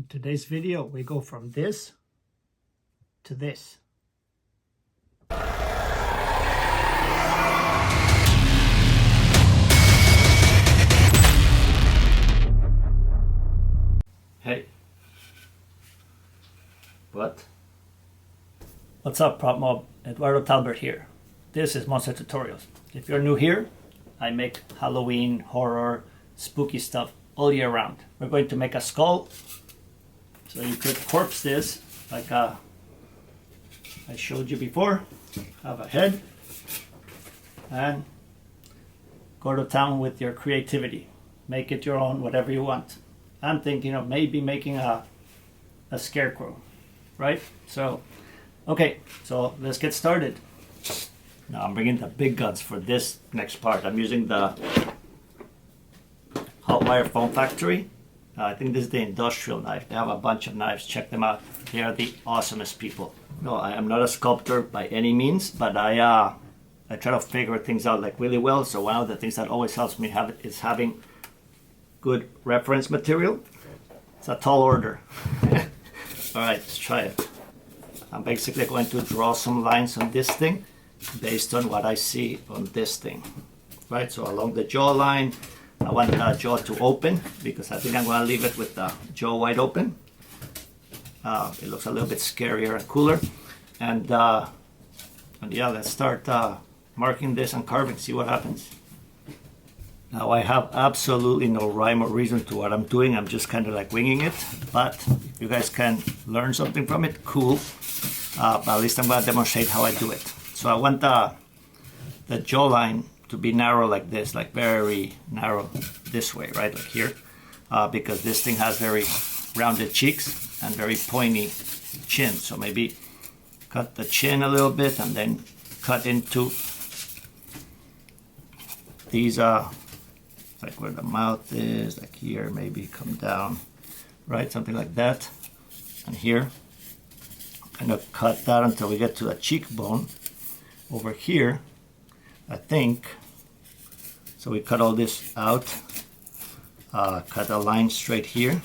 In today's video, we go from this to this. Hey. What? What's up, Prop Mob? Eduardo Talbert here. This is Monster Tutorials. If you're new here, I make Halloween, horror, spooky stuff all year round. We're going to make a skull. So you could corpse this like I showed you before. Have a head and go to town with your creativity. Make it your own, whatever you want. I'm thinking of maybe making a scarecrow, right? So, okay, so let's get started. Now I'm bringing the big guns for this next part. I'm using the Hot Wire Foam Factory. I think this is the industrial knife. They have a bunch of knives. Check them out. They are the awesomest people. No, I am not a sculptor by any means, but I try to figure things out like really well. So one of the things that always helps me is having good reference material. It's a tall order. All right, let's try it. I'm basically going to draw some lines on this thing based on what I see on this thing. Right, so along the jawline, I want the jaw to open because I think I'm going to leave it with the jaw wide open. It looks a little bit scarier and cooler. And yeah, let's start marking this and carving, see what happens. Now I have absolutely no rhyme or reason to what I'm doing. I'm just kind of like winging it. But if you guys can learn something from it, cool. But at least I'm going to demonstrate how I do it. So I want the jawline to be narrow like this, like very narrow this way, right, like here, because this thing has very rounded cheeks and very pointy chin. So maybe cut the chin a little bit and then cut into these, like where the mouth is, like here, maybe come down, right, something like that. And here, kind of cut that until we get to the cheekbone. Over here, I think, so we cut all this out, cut a line straight here,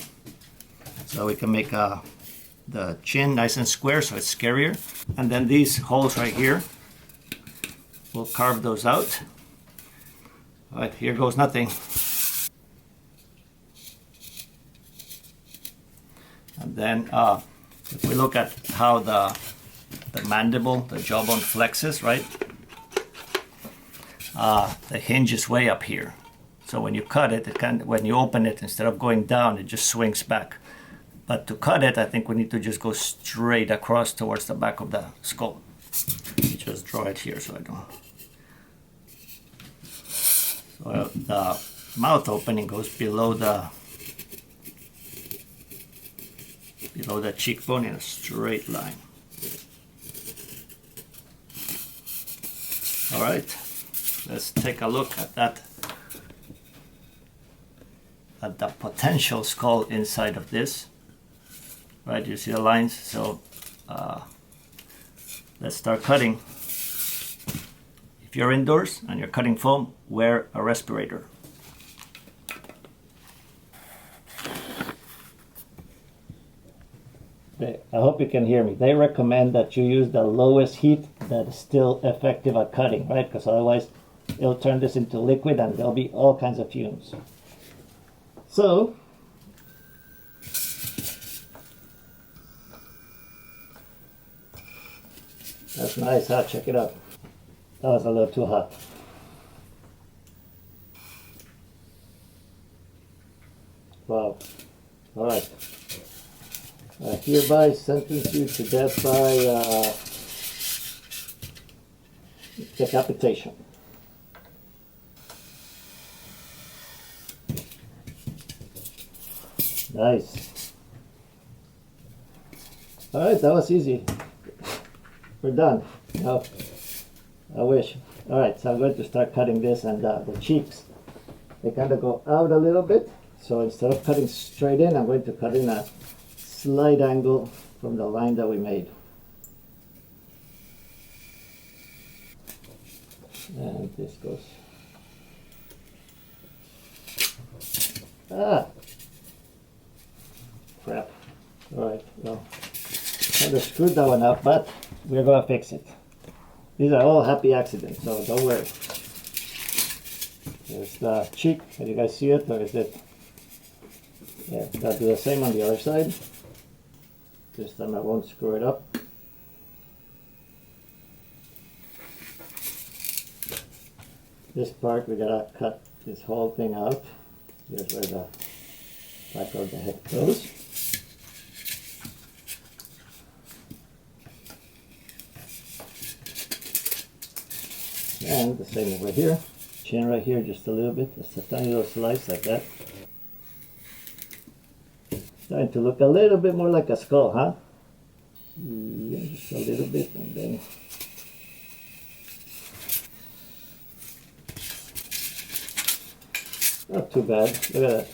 so we can make the chin nice and square so it's scarier. And then these holes right here, we'll carve those out. All right, here goes nothing. And then if we look at how the mandible, the jawbone flexes, right? The hinge is way up here. So when you cut it, when you open it, instead of going down, it just swings back. But to cut it, I think we need to just go straight across towards the back of the skull. Just draw it here so I don't. So the mouth opening goes below the cheekbone in a straight line. All right, let's take a look at that, at the potential skull inside of this. Right, you see the lines? So let's start cutting. If you're indoors and you're cutting foam, wear a respirator. Okay, I hope you can hear me. They recommend that you use the lowest heat that is still effective at cutting, right? Because otherwise it'll turn this into liquid and there'll be all kinds of fumes. So, that's nice, huh? Check it out. That was a little too hot. Wow. All right. I hereby sentence you to death by decapitation. Nice. All right, that was easy. We're done. Now, I wish. All right, so I'm going to start cutting this, and the cheeks, they kind of go out a little bit. So instead of cutting straight in, I'm going to cut in a slight angle from the line that we made. And this goes. Crap. Alright, well, kind of screwed that one up, but we're gonna fix it. These are all happy accidents, so don't worry. There's the cheek. Can you guys see it, or is it? Yeah, gotta do the same on the other side. This time I won't screw it up. This part we gotta cut this whole thing out. Here's where the back of the head goes. And the same over here. Chin right here just a little bit, just a tiny little slice like that. Starting to look a little bit more like a skull, huh? Yeah, just a little bit, and then not too bad. Look at that.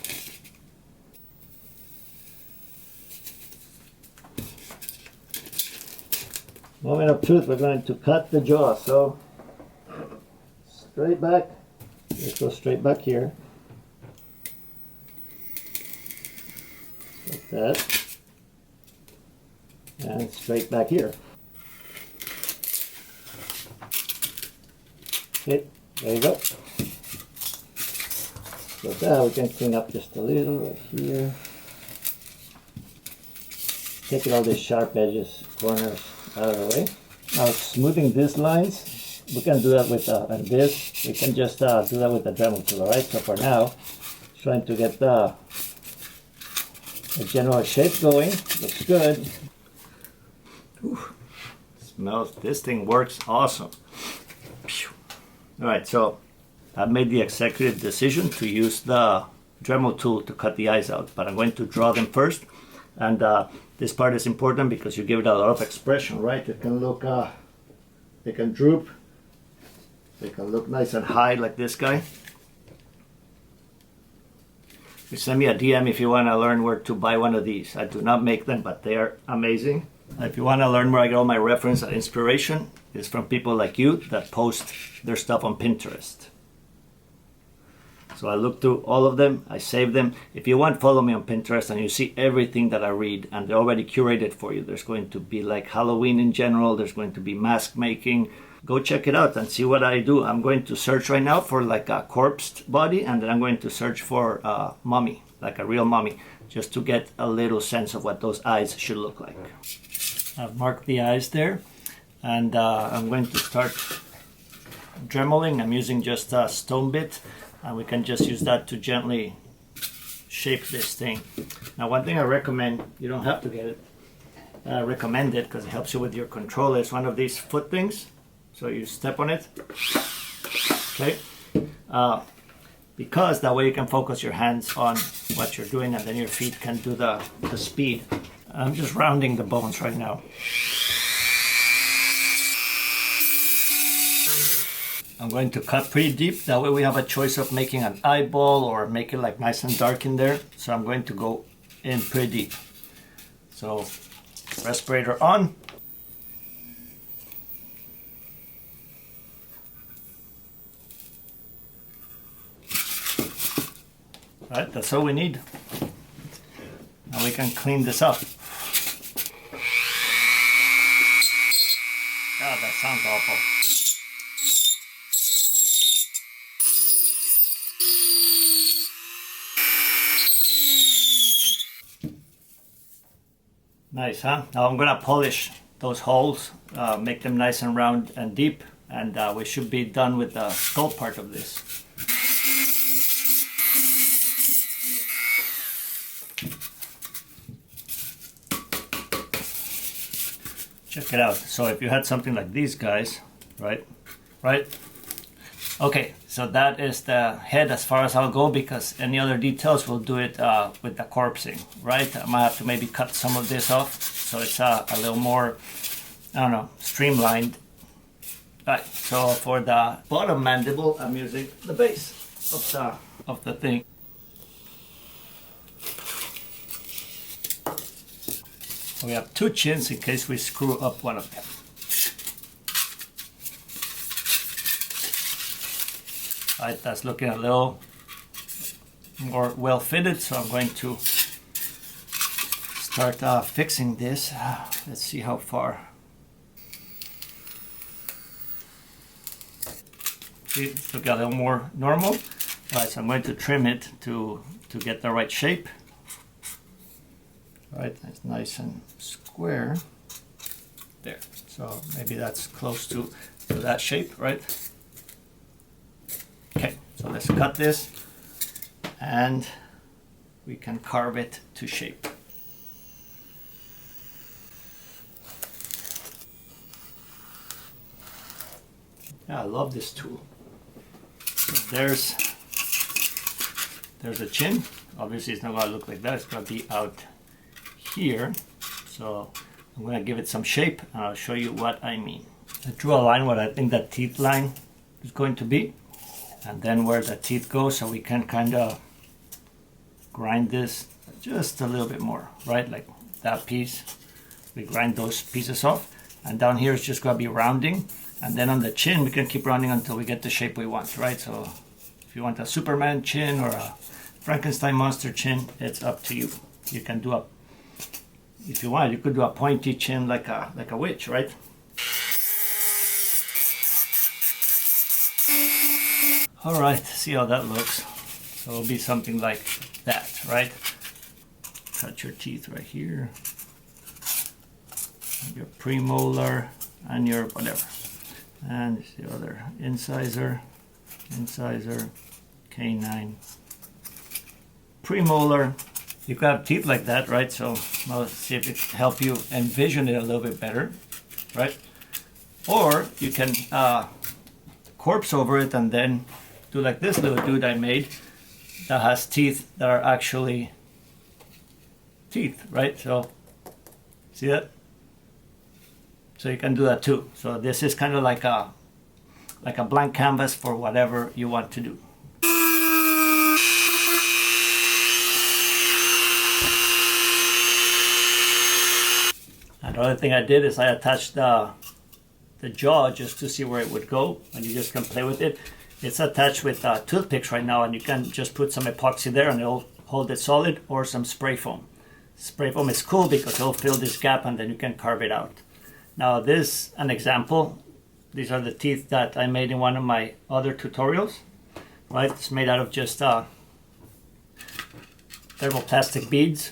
Moment of truth, we're going to cut the jaw. So straight back. Let's go straight back here. Like that. And straight back here. Okay, there you go. So that we can clean up just a little right here. Taking all these sharp edges, corners out of the way. Now smoothing these lines, we can do that with and this. We can just do that with the Dremel tool, alright? So for now, trying to get the general shape going. Looks good. Ooh, smells. This thing works awesome. Alright, so I've made the executive decision to use the Dremel tool to cut the eyes out, but I'm going to draw them first. And this part is important because you give it a lot of expression, right? It can look, they can droop, they can look nice and high like this guy. You send me a DM if you want to learn where to buy one of these. I do not make them, but they are amazing. If you want to learn where I get all my reference and inspiration, it's from people like you that post their stuff on Pinterest. So I look through all of them, I save them. If you want, follow me on Pinterest and you see everything that I read, and they're already curated for you. There's going to be like Halloween in general, there's going to be mask making. Go check it out and see what I do. I'm going to search right now for like a corpse body, and then I'm going to search for a mummy, like a real mummy, just to get a little sense of what those eyes should look like. I've marked the eyes there, and I'm going to start dremeling. I'm using just a stone bit, and we can just use that to gently shape this thing. Now, one thing I recommend, you don't have to get it, I recommend it because it helps you with your control. It's one of these foot things. So you step on it, okay? Because that way you can focus your hands on what you're doing, and then your feet can do the speed. I'm just rounding the bones right now. I'm going to cut pretty deep. That way we have a choice of making an eyeball or make it like nice and dark in there. So I'm going to go in pretty deep. So respirator on. Right, that's all we need. Now we can clean this up. God, that sounds awful. Nice, huh? Now I'm gonna polish those holes, make them nice and round and deep, and we should be done with the skull part of this. Check it out. So if you had something like these guys, right? Okay, so that is the head as far as I'll go, because any other details we'll do it with the corpsing, right? I might have to maybe cut some of this off so it's a little more, I don't know, streamlined. Right, so for the bottom mandible, I'm using the base of the thing. We have two chins in case we screw up one of them. Right, that's looking a little more well fitted, so I'm going to start fixing this. Let's see how far. See, it took a little more normal. All right, so I'm going to trim it to get the right shape. All right, that's nice and square. There. So maybe that's close to that shape, right? Okay, so let's cut this and we can carve it to shape. Yeah, I love this tool. So there's a chin. Obviously it's not going to look like that. It's going to be out here. So I'm going to give it some shape and I'll show you what I mean. I drew a line where I think that teeth line is going to be, and then where the teeth go, so we can kind of grind this just a little bit more, right? Like that piece, we grind those pieces off, and down here it's just going to be rounding, and then on the chin we can keep rounding until we get the shape we want, right? So if you want a Superman chin or a Frankenstein monster chin, it's up to you. You can do if you want, you could do a pointy chin like a witch, right? All right, see how that looks. So it'll be something like that, right? Cut your teeth right here, your premolar and your whatever, and the other incisor, canine, premolar. You can have teeth like that, right? So I'll see if it can help you envision it a little bit better, right? Or you can corpse over it and then do like this little dude I made that has teeth that are actually teeth, right? So see that? So you can do that too. So this is kind of like a blank canvas for whatever you want to do. Another thing I did is I attached the jaw just to see where it would go, and you just can play with it. It's attached with toothpicks right now, and you can just put some epoxy there and it'll hold it solid, or some spray foam. Spray foam is cool because it'll fill this gap and then you can carve it out. Now this an example. These are the teeth that I made in one of my other tutorials, right? It's made out of just thermoplastic beads.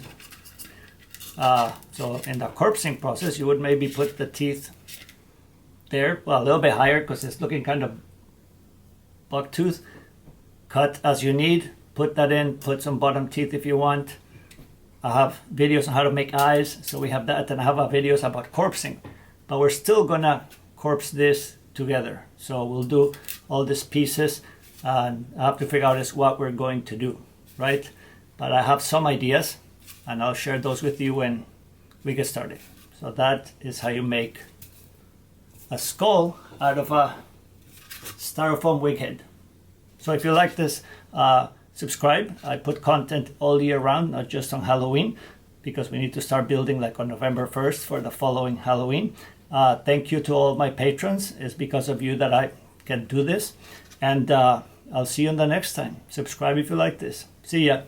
So in the corpsing process, you would maybe put the teeth there, well, a little bit higher because it's looking kind of buck tooth. Cut as you need, put that in, put some bottom teeth if you want. I have videos on how to make eyes, so we have that, and I have videos about corpsing. But we're still gonna corpse this together. So we'll do all these pieces, and I have to figure out is what we're going to do, right? But I have some ideas, and I'll share those with you when we get started. So that is how you make a skull out of a styrofoam wig head. So if you like this, subscribe. I put content all year round, not just on Halloween, because we need to start building like on November 1st for the following Halloween. Thank you to all my patrons. It's because of you that I can do this. And I'll see you in the next time. Subscribe if you like this. See ya.